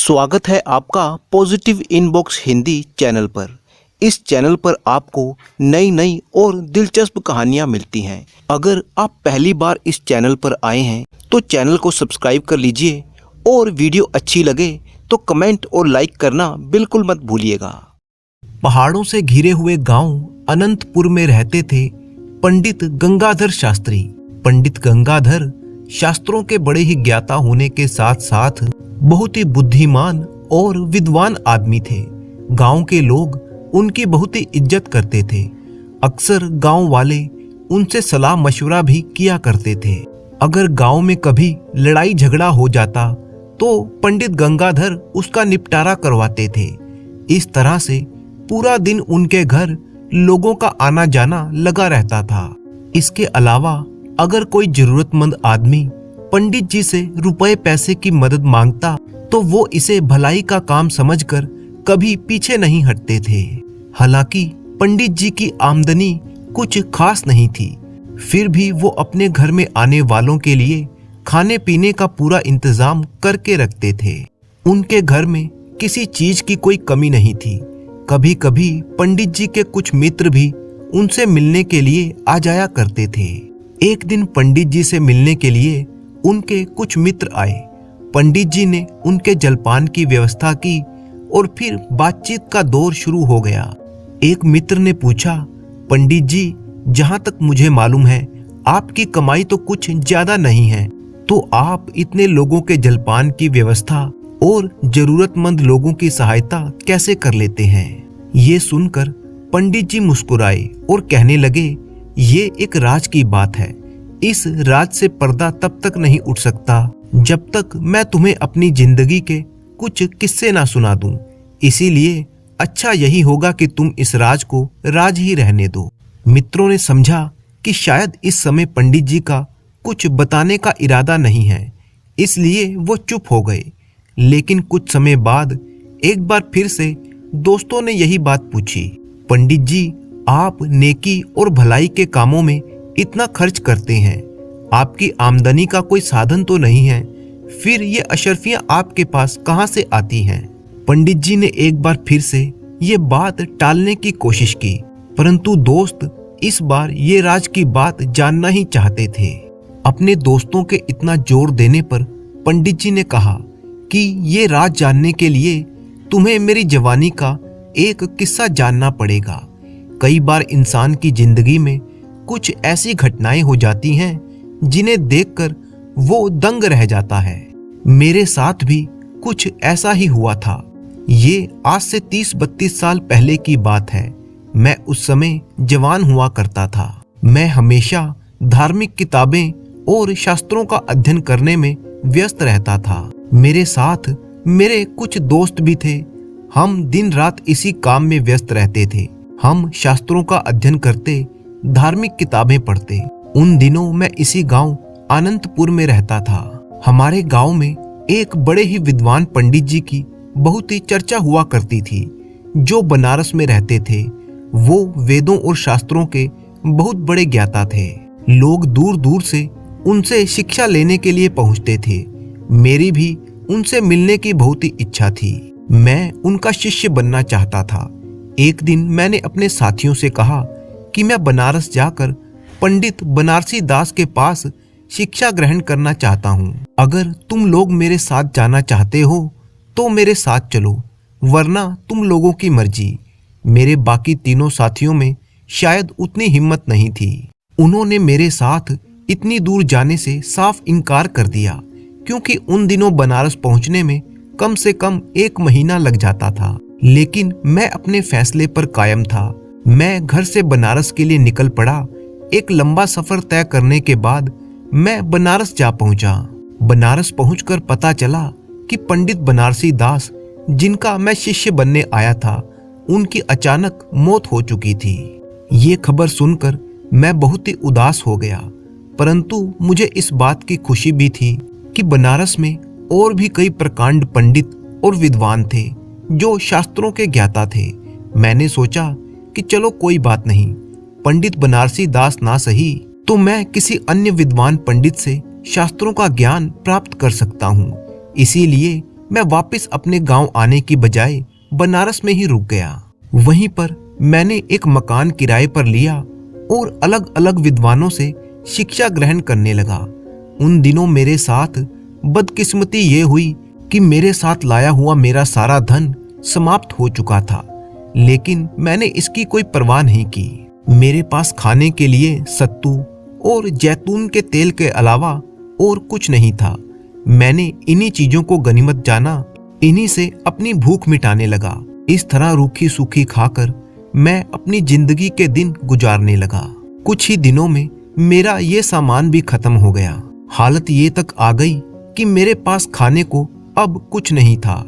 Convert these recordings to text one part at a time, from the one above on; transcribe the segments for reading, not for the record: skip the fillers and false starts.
स्वागत है आपका पॉजिटिव इनबॉक्स हिंदी चैनल पर। इस चैनल पर आपको नई नई और दिलचस्प कहानियाँ मिलती हैं। अगर आप पहली बार इस चैनल पर आए हैं तो चैनल को सब्सक्राइब कर लीजिए और वीडियो अच्छी लगे तो कमेंट और लाइक करना बिल्कुल मत भूलिएगा। पहाड़ों से घिरे हुए गांव अनंतपुर में रहते थे पंडित गंगाधर शास्त्री। पंडित गंगाधर शास्त्रों के बड़े ही ज्ञाता होने के साथ साथ बहुत ही बुद्धिमान और विद्वान आदमी थे। गांव के लोग उनकी बहुत ही इज्जत करते थे। अक्सर गांव वाले उनसे सलाह मशवरा भी किया करते थे। अगर गांव में कभी लड़ाई झगड़ा हो जाता तो पंडित गंगाधर उसका निपटारा करवाते थे। इस तरह से पूरा दिन उनके घर लोगों का आना जाना लगा रहता था। इसके अलावा अगर कोई जरूरतमंद आदमी पंडित जी से रुपए पैसे की मदद मांगता तो वो इसे भलाई का काम समझकर कभी पीछे नहीं हटते थे। हालांकि पंडित जी की आमदनी कुछ खास नहीं थी, फिर भी वो अपने घर में आने वालों के लिए खाने पीने का पूरा इंतजाम करके रखते थे। उनके घर में किसी चीज की कोई कमी नहीं थी। कभी कभी पंडित जी के कुछ मित्र भी उनसे मिलने के लिए आ जाया करते थे। एक दिन पंडित जी से मिलने के लिए उनके कुछ मित्र आए। पंडित जी ने उनके जलपान की व्यवस्था की और फिर बातचीत का दौर शुरू हो गया। एक मित्र ने पूछा, पंडित जी, जहां तक मुझे मालूम है आपकी कमाई तो कुछ ज्यादा नहीं है, तो आप इतने लोगों के जलपान की व्यवस्था और जरूरतमंद लोगों की सहायता कैसे कर लेते हैं? ये सुनकर पंडित जी मुस्कुराए और कहने लगे, ये एक राज की बात है। इस राज से पर्दा तब तक नहीं उठ सकता जब तक मैं तुम्हें अपनी जिंदगी के कुछ किस्से ना सुना दूं। इसीलिए अच्छा यही होगा कि तुम इस राज को राज ही रहने दो। मित्रों ने समझा कि शायद इस समय पंडित जी का कुछ बताने का इरादा नहीं है, इसलिए वो चुप हो गए। लेकिन कुछ समय बाद एक बार फिर से दोस्तों ने यही बात पूछी, पंडित जी, आप नेकी और भलाई के कामों में इतना खर्च करते हैं, आपकी आमदनी का कोई साधन तो नहीं है, फिर ये अशर्फियां आपके पास कहां से आती हैं? पंडित जी ने एक बार फिर से ये बात टालने की कोशिश की, परंतु दोस्त इस बार ये राज की बात जानना ही चाहते थे। अपने दोस्तों के इतना जोर देने पर पंडित जी ने कहा कि ये राज जानने के लिए तुम्हें मेरी जवानी का एक किस्सा जानना पड़ेगा। कई बार इंसान की जिंदगी में कुछ ऐसी घटनाएं हो जाती हैं जिन्हें देखकर वो दंग रह जाता है। मेरे साथ भी कुछ ऐसा ही हुआ था। ये आज से 30-32 साल पहले की बात है। मैं उस समय जवान हुआ करता था। मैं हमेशा धार्मिक किताबें और शास्त्रों का अध्ययन करने में व्यस्त रहता था। मेरे साथ मेरे कुछ दोस्त भी थे। हम दिन रात इसी काम में व्यस्त रहते थे। हम शास्त्रों का अध्ययन करते, धार्मिक किताबें पढ़ते। उन दिनों मैं इसी गांव अनंतपुर में रहता था। हमारे गांव में एक बड़े ही विद्वान पंडित जी की बहुत ही चर्चा हुआ करती थी, जो बनारस में रहते थे। वो वेदों और शास्त्रों के बहुत बड़े ज्ञाता थे। लोग दूर दूर से उनसे शिक्षा लेने के लिए पहुंचते थे। मेरी भी उनसे मिलने की बहुत ही इच्छा थी। मैं उनका शिष्य बनना चाहता था। एक दिन मैंने अपने साथियों से कहा कि मैं बनारस जाकर पंडित बनारसी दास के पास शिक्षा ग्रहण करना चाहता हूँ। अगर तुम लोग मेरे साथ जाना चाहते हो तो मेरे साथ चलो, वरना तुम लोगों की मर्जी। मेरे बाकी तीनों साथियों में शायद उतनी हिम्मत नहीं थी। उन्होंने मेरे साथ इतनी दूर जाने से साफ इनकार कर दिया, क्योंकि उन दिनों बनारस पहुंचने में कम से कम 1 महीना लग जाता था। लेकिन मैं अपने फैसले पर कायम था। मैं घर से बनारस के लिए निकल पड़ा। एक लंबा सफर तय करने के बाद मैं बनारस जा पहुंचा। बनारस पहुंचकर पता चला कि पंडित बनारसी दास, जिनका मैं शिष्य बनने आया था, उनकी अचानक मौत हो चुकी थी। ये खबर सुनकर मैं बहुत ही उदास हो गया, परंतु मुझे इस बात की खुशी भी थी कि बनारस में और भी कई प्रकांड पंडित और विद्वान थे जो शास्त्रों के ज्ञाता थे। मैंने सोचा कि चलो कोई बात नहीं, पंडित बनारसी दास ना सही तो मैं किसी अन्य विद्वान पंडित से शास्त्रों का ज्ञान प्राप्त कर सकता हूँ। इसीलिए मैं वापस अपने गांव आने की बजाय बनारस में ही रुक गया। वहीं पर मैंने एक मकान किराए पर लिया और अलग अलग विद्वानों से शिक्षा ग्रहण करने लगा। उन दिनों मेरे साथ बदकिस्मती ये हुई कि मेरे साथ लाया हुआ मेरा सारा धन समाप्त हो चुका था, लेकिन मैंने इसकी कोई परवाह नहीं की। मेरे पास खाने के लिए सत्तू और जैतून के तेल के अलावा और कुछ नहीं था। मैंने इन्हीं चीजों को गनीमत जाना, इन्हीं से अपनी भूख मिटाने लगा। इस तरह रूखी सूखी खाकर मैं अपनी जिंदगी के दिन गुजारने लगा। कुछ ही दिनों में मेरा ये सामान भी खत्म हो गया। हालत ये तक आ गई कि मेरे पास खाने को अब कुछ नहीं था।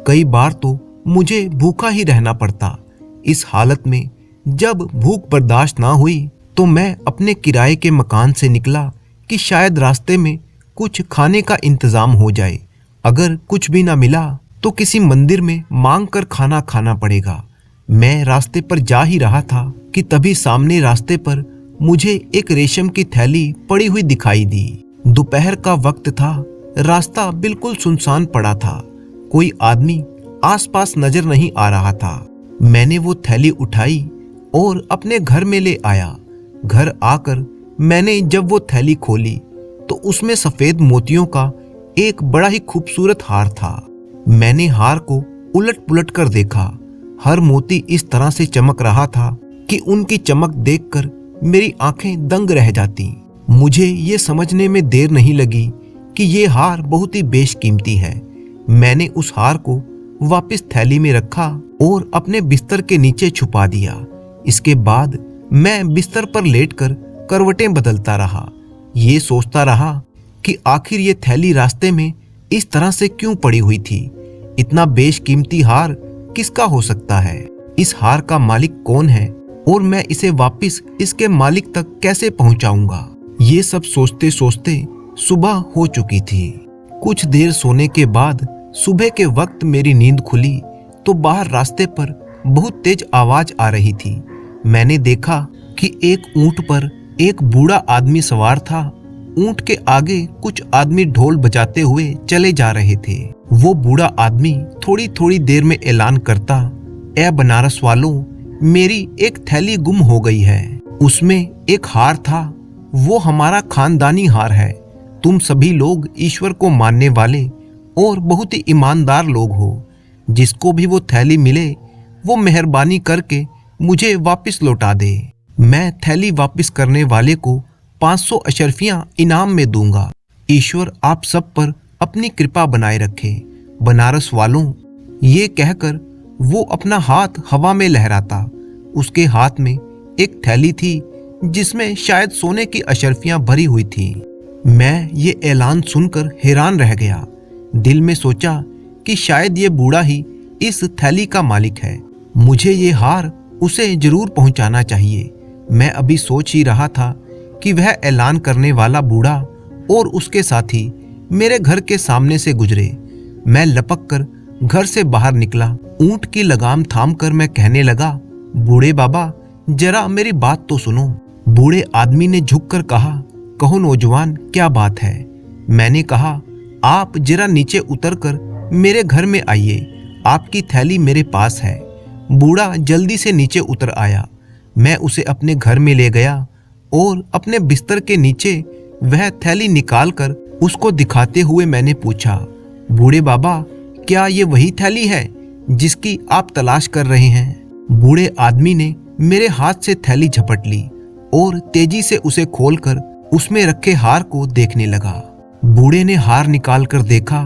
कई बार तो मुझे भूखा ही रहना पड़ता। इस हालत में जब भूख बर्दाश्त ना हुई तो मैं अपने किराए के मकान से निकला कि शायद रास्ते में कुछ खाने का इंतजाम हो जाए। अगर कुछ भी ना मिला तो किसी मंदिर में मांग कर खाना खाना पड़ेगा। मैं रास्ते पर जा ही रहा था कि तभी सामने रास्ते पर मुझे एक रेशम की थैली पड़ी हुई दिखाई दी। दोपहर का वक्त था, रास्ता बिल्कुल सुनसान पड़ा था। कोई आदमी आसपास नजर नहीं आ रहा था। मैंने वो थैली उठाई और अपने घर में ले आया। घर आकर मैंने जब वो थैली खोली तो उसमें सफेद मोतियों का एक बड़ा ही खूबसूरत हार था। मैंने हार को उलट पुलट कर देखा। हर मोती इस तरह से चमक रहा था कि उनकी चमक देखकर मेरी आंखें दंग रह जाती। मुझे ये समझने में देर नहीं लगी कि ये हार बहुत ही बेशकीमती है। मैंने उस हार को वापस थैली में रखा और अपने बिस्तर के नीचे छुपा दिया। इसके बाद मैं बिस्तर पर लेटकर करवटें बदलता रहा। ये सोचता रहा कि आखिर ये थैली रास्ते में इस तरह से क्यों पड़ी हुई थी। इतना बेशकीमती हार किसका हो सकता है? इस हार का मालिक कौन है और मैं इसे वापस इसके मालिक तक कैसे पहुंचाऊंगा? ये सब सोचते सोचते सुबह हो चुकी थी। कुछ देर सोने के बाद सुबह के वक्त मेरी नींद खुली तो बाहर रास्ते पर बहुत तेज आवाज आ रही थी। मैंने देखा कि एक ऊंट पर एक बूढ़ा आदमी सवार था। ऊंट के आगे कुछ आदमी ढोल बजाते हुए चले जा रहे थे। वो बूढ़ा आदमी थोड़ी थोड़ी देर में ऐलान करता, ए बनारस वालों, मेरी एक थैली गुम हो गई है। उसमें एक हार था, वो हमारा खानदानी हार है। तुम सभी लोग ईश्वर को मानने वाले और बहुत ही ईमानदार लोग हो। जिसको भी वो थैली मिले वो मेहरबानी करके मुझे वापस लौटा दे। मैं थैली वापस करने वाले को 500 अशर्फियां इनाम में दूंगा। ईश्वर आप सब पर अपनी कृपा बनाए रखे। बनारस वालों, ये कहकर वो अपना हाथ हवा में लहराता। उसके हाथ में एक थैली थी जिसमें शायद सोने की अशर्फियां भरी हुई थी। मैं ये ऐलान सुनकर हैरान रह गया। दिल में सोचा कि शायद ये बूढ़ा ही इस थैली का मालिक है। मुझे ये हार उसे जरूर पहुंचाना चाहिए। मैं अभी सोच ही रहा था कि वह ऐलान करने वाला बूढ़ा और उसके साथी मेरे घर के सामने से गुजरे। मैं लपक कर घर से बाहर निकला। ऊंट की लगाम थामकर मैं कहने लगा, बूढ़े बाबा, जरा मेरी बात तो सुनो। बूढ़े आदमी ने झुककर कहा, कहो नौजवान, क्या बात है? मैंने कहा, आप जरा नीचे उतरकर मेरे घर में आइए, आपकी थैली मेरे पास है। बूढ़ा जल्दी से नीचे उतर आया। मैं उसे अपने घर में ले गया और अपने बिस्तर के नीचे वह थैली निकालकर उसको दिखाते हुए मैंने पूछा, बूढ़े बाबा, क्या ये वही थैली है जिसकी आप तलाश कर रहे हैं? बूढ़े आदमी ने मेरे हाथ से थैली झपट ली और तेजी से उसे खोलकर उसमें रखे हार को देखने लगा। बूढ़े ने हार निकालकर देखा,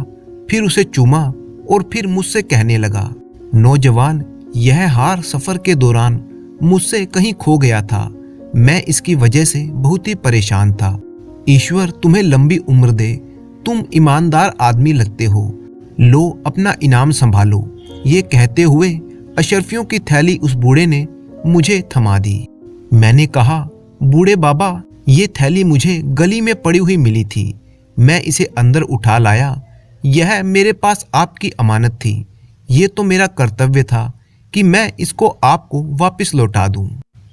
फिर उसे चूमा और फिर मुझसे कहने लगा, नौजवान, यह हार सफर के दौरान मुझसे कहीं खो गया था। मैं इसकी वजह से बहुत ही परेशान था। ईश्वर तुम्हें लंबी उम्र दे। तुम ईमानदार आदमी लगते हो। लो अपना इनाम संभालो। ये कहते हुए अशर्फियों की थैली उस बूढ़े ने मुझे थमा दी। मैंने कहा, बूढ़े बाबा, ये थैली मुझे गली में पड़ी हुई मिली थी। मैं इसे अंदर उठा लाया। यह मेरे पास आपकी अमानत थी। ये तो मेरा कर्तव्य था कि मैं इसको आपको वापस लौटा दूं।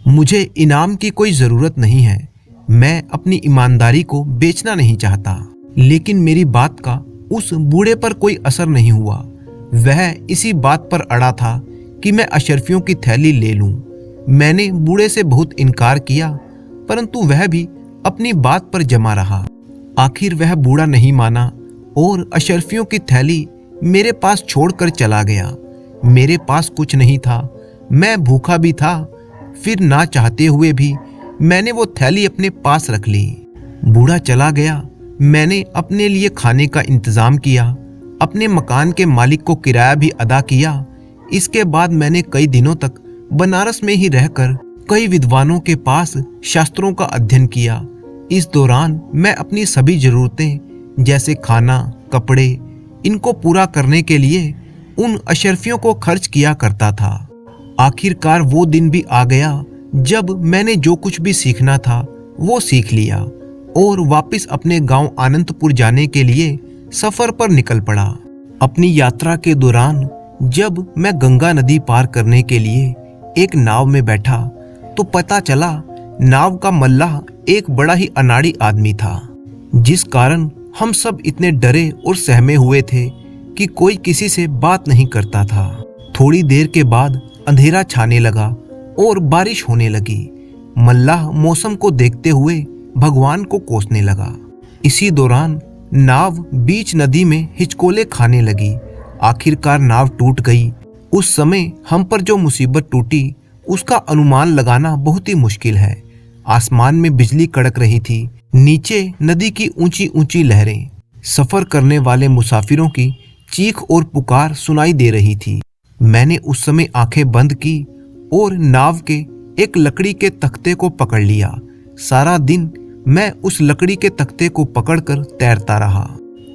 मुझे इनाम की कोई ज़रूरत नहीं है। मैं अपनी ईमानदारी को बेचना नहीं चाहता। लेकिन मेरी बात का उस बूढ़े पर कोई असर नहीं हुआ। वह इसी बात पर अड़ा था कि मैं अशर्फियों की थैली ले लूं। मैंने बूढ़े से बहुत इनकार किया, परंतु वह भी अपनी बात पर जमा रहा। आखिर वह बूढ़ा नहीं माना और अशर्फियों की थैली मेरे पास छोड़कर चला गया। मेरे पास कुछ नहीं था, मैं भूखा भी था। फिर ना चाहते हुए भी मैंने वो थैली अपने पास रख ली। बूढ़ा चला गया। मैंने अपने लिए खाने का इंतजाम किया, अपने मकान के मालिक को किराया भी अदा किया। इसके बाद मैंने कई दिनों तक बनारस में ही रहकर कई विद्वानों के पास शास्त्रों का अध्ययन किया। इस दौरान मैं अपनी सभी जरूरतें जैसे खाना, कपड़े, इनको पूरा करने के लिए उन अशर्फियों को खर्च किया करता था। आखिरकार वो दिन भी आ गया जब मैंने जो कुछ भी सीखना था वो सीख लिया और वापस अपने गांव आनंदपुर जाने के लिए सफर पर निकल पड़ा। अपनी यात्रा के दौरान जब मैं गंगा नदी पार करने के लिए एक नाव में बैठा तो पता चला नाव का मल्लाह एक बड़ा ही अनाड़ी आदमी था, जिस कारण हम सब इतने डरे और सहमे हुए थे कि कोई किसी से बात नहीं करता था। थोड़ी देर के बाद अंधेरा छाने लगा और बारिश होने लगी। मल्लाह मौसम को देखते हुए भगवान को कोसने लगा। इसी दौरान नाव बीच नदी में हिचकोले खाने लगी। आखिरकार नाव टूट गई। उस समय हम पर जो मुसीबत टूटी उसका अनुमान लगाना बहुत ही मुश्किल है। आसमान में बिजली कड़क रही थी, नीचे नदी की ऊंची ऊंची लहरें, सफर करने वाले मुसाफिरों की चीख और पुकार सुनाई दे रही थी। मैंने उस समय आंखें बंद की और नाव के एक लकड़ी के तख्ते को पकड़ लिया। सारा दिन मैं उस लकड़ी के तख्ते को पकड़कर तैरता रहा।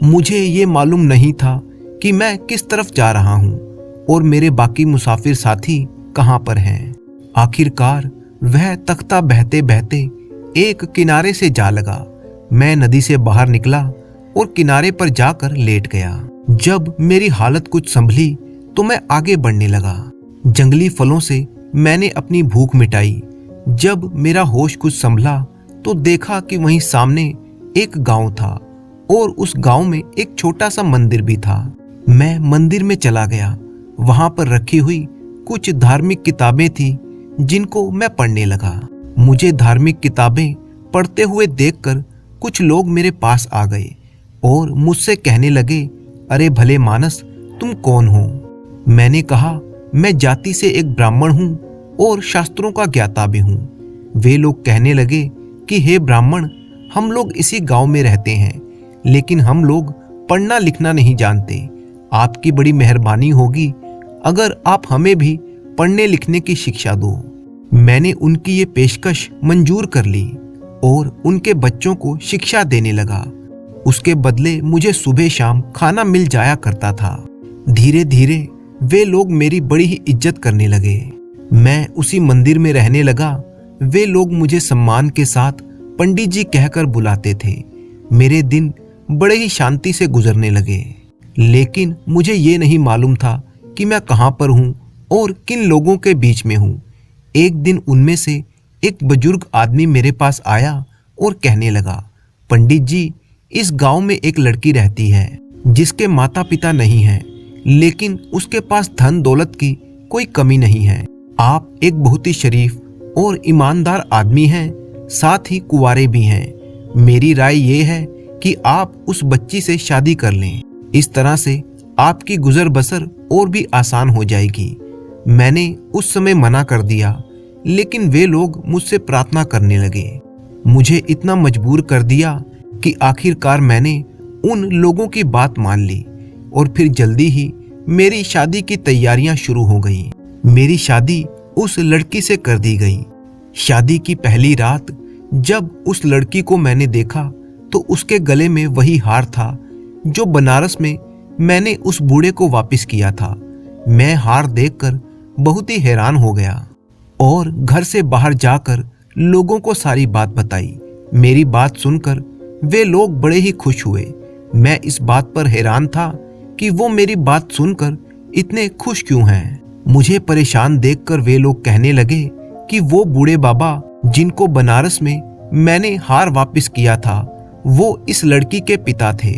मुझे ये मालूम नहीं था कि मैं किस तरफ जा रहा हूँ और मेरे बाकी मुसाफिर साथी कहाँ पर हैं। आखिरकार वह तख्ता बहते बहते एक किनारे से जा लगा। मैं नदी से बाहर निकला और किनारे पर जाकर लेट गया। जब मेरी हालत कुछ संभली तो मैं आगे बढ़ने लगा। जंगली फलों से मैंने अपनी भूख मिटाई। जब मेरा होश कुछ संभला तो देखा कि वहीं सामने एक गांव था और उस गांव में एक छोटा सा मंदिर भी था। मैं मंदिर में चला गया। वहां पर रखी हुई कुछ धार्मिक किताबें थी जिनको मैं पढ़ने लगा। मुझे धार्मिक किताबें पढ़ते हुए देखकर कुछ लोग मेरे पास आ गए और मुझसे कहने लगे, अरे भले मानस, तुम कौन हो? मैंने कहा, मैं जाति से एक ब्राह्मण हूँ और शास्त्रों का ज्ञाता भी हूँ। वे लोग कहने लगे कि हे ब्राह्मण, हम लोग इसी गांव में रहते हैं, लेकिन हम लोग पढ़ना लिखना नहीं जानते। आपकी बड़ी मेहरबानी होगी अगर आप हमें भी पढ़ने लिखने की शिक्षा दो। मैंने उनकी ये पेशकश मंजूर कर ली और उनके बच्चों को शिक्षा देने लगा। उसके बदले मुझे सुबह शाम खाना मिल जाया करता था। धीरे धीरे वे लोग मेरी बड़ी ही इज्जत करने लगे। मैं उसी मंदिर में रहने लगा। वे लोग मुझे सम्मान के साथ पंडित जी कहकर बुलाते थे। मेरे दिन बड़े ही शांति से गुजरने लगे, लेकिन मुझे ये नहीं मालूम था कि मैं कहाँ पर हूँ और किन लोगों के बीच में हूँ। एक दिन उनमें से एक बुजुर्ग आदमी मेरे पास आया और कहने लगा, पंडित जी, इस गांव में एक लड़की रहती है जिसके माता पिता नहीं हैं, लेकिन उसके पास धन दौलत की कोई कमी नहीं है। आप एक बहुत ही शरीफ और ईमानदार आदमी हैं, साथ ही कुंवारे भी हैं। मेरी राय ये है कि आप उस बच्ची से शादी कर लें। इस तरह से आपकी गुजर बसर और भी आसान हो जाएगी। मैंने उस समय मना कर दिया, लेकिन वे लोग मुझसे प्रार्थना करने लगे। मुझे इतना मजबूर कर दिया कि आखिरकार मैंने उन लोगों की बात मान ली और फिर जल्दी ही मेरी शादी की तैयारियां शुरू हो गई। मेरी शादी उस लड़की से कर दी गई। शादी की पहली रात जब उस लड़की को मैंने देखा तो उसके गले में वही हार था जो बनारस में मैंने उस बूढ़े को वापस किया था। मैं हार देखकर बहुत ही हैरान हो गया और घर से बाहर जाकर लोगों को सारी बात बताई। मेरी बात सुनकर वे लोग बड़े ही खुश हुए। मैं इस बात पर हैरान था कि वो मेरी बात सुनकर इतने खुश क्यों हैं। मुझे परेशान देखकर वे लोग कहने लगे कि वो बूढ़े बाबा जिनको बनारस में मैंने हार वापस किया था, वो इस लड़की के पिता थे।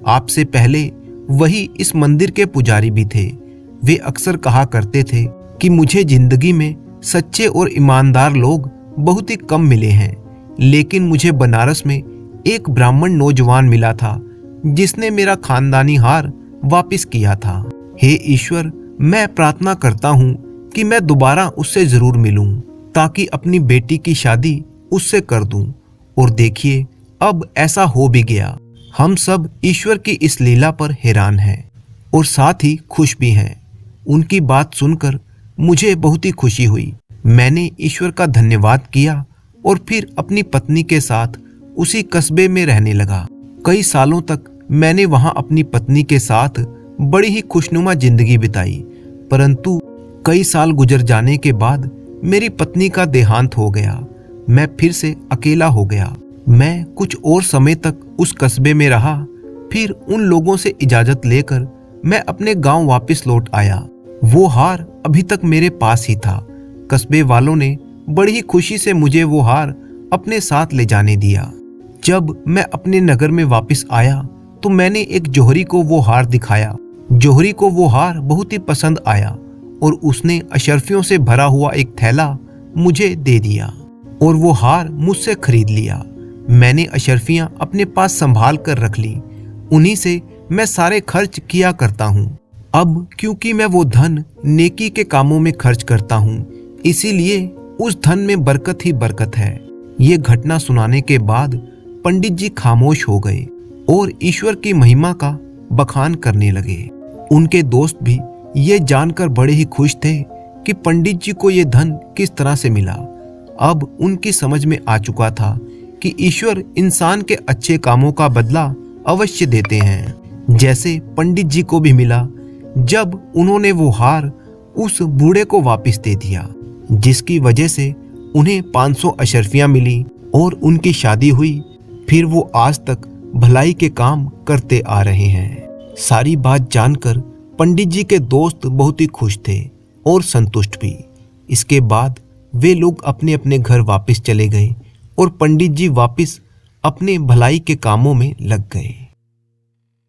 आपसे पहले वही इस मंदिर के पुजारी भी थे। वे अक्सर कहा करते थे कि मुझे जिंदगी में सच्चे और ईमानदार लोग बहुत ही कम मिले हैं, लेकिन मुझे बनारस में एक ब्राह्मण नौजवान मिला था जिसने मेरा खानदानी हार वापस किया था। हे ईश्वर, मैं प्रार्थना करता हूँ कि मैं दोबारा उससे जरूर मिलूं ताकि अपनी बेटी की शादी उससे कर दूं। और देखिए, अब ऐसा हो भी गया। हम सब ईश्वर की इस लीला पर हैरान हैं और साथ ही खुश भी हैं। उनकी बात सुनकर मुझे बहुत ही खुशी हुई। मैंने ईश्वर का धन्यवाद किया और फिर अपनी पत्नी के साथ उसी कस्बे में रहने लगा। कई सालों तक मैंने वहां अपनी पत्नी के साथ बड़ी ही खुशनुमा जिंदगी बिताई, परंतु कई साल गुजर जाने के बाद मेरी पत्नी का देहांत हो गया। मैं फिर से अकेला हो गया। मैं कुछ और समय तक उस कस्बे में रहा, फिर उन लोगों से इजाजत लेकर मैं अपने गांव वापस लौट आया। वो हार अभी तक मेरे पास ही था। कस्बे वालों ने बड़ी ही खुशी से मुझे वो हार अपने साथ ले जाने दिया। जब मैं अपने नगर में वापस आया तो मैंने एक जौहरी को वो हार दिखाया। जौहरी को वो हार बहुत ही पसंद आया और उसने अशर्फियों से भरा हुआ एक थैला मुझे दे दिया और वो हार मुझसे खरीद लिया। मैंने अशर्फियां अपने पास संभाल कर रख ली। उन्हीं से मैं सारे खर्च किया करता हूँ। अब क्योंकि मैं वो धन नेकी के कामों में खर्च करता हूँ, इसीलिए उस धन में बरकत ही बरकत है। ये घटना सुनाने के बाद पंडित जी खामोश हो गए और ईश्वर की महिमा का बखान करने लगे। उनके दोस्त भी ये जानकर बड़े ही खुश थे कि पंडित जी को ये धन किस तरह से मिला। अब उनकी समझ में आ चुका था कि ईश्वर इंसान के अच्छे कामों का बदला अवश्य देते हैं, जैसे पंडित जी को भी मिला जब उन्होंने वो हार उस बूढ़े को वापस दे दिया, जिसकी वजह से उन्हें 500 अशर्फियां मिली और उनकी शादी हुई। फिर वो आज तक भलाई के काम करते आ रहे हैं। सारी बात जानकर पंडित जी के दोस्त बहुत ही खुश थे और संतुष्ट भी। इसके बाद वे लोग अपने अपने घर वापस चले गए और पंडित जी वापस अपने भलाई के कामों में लग गए।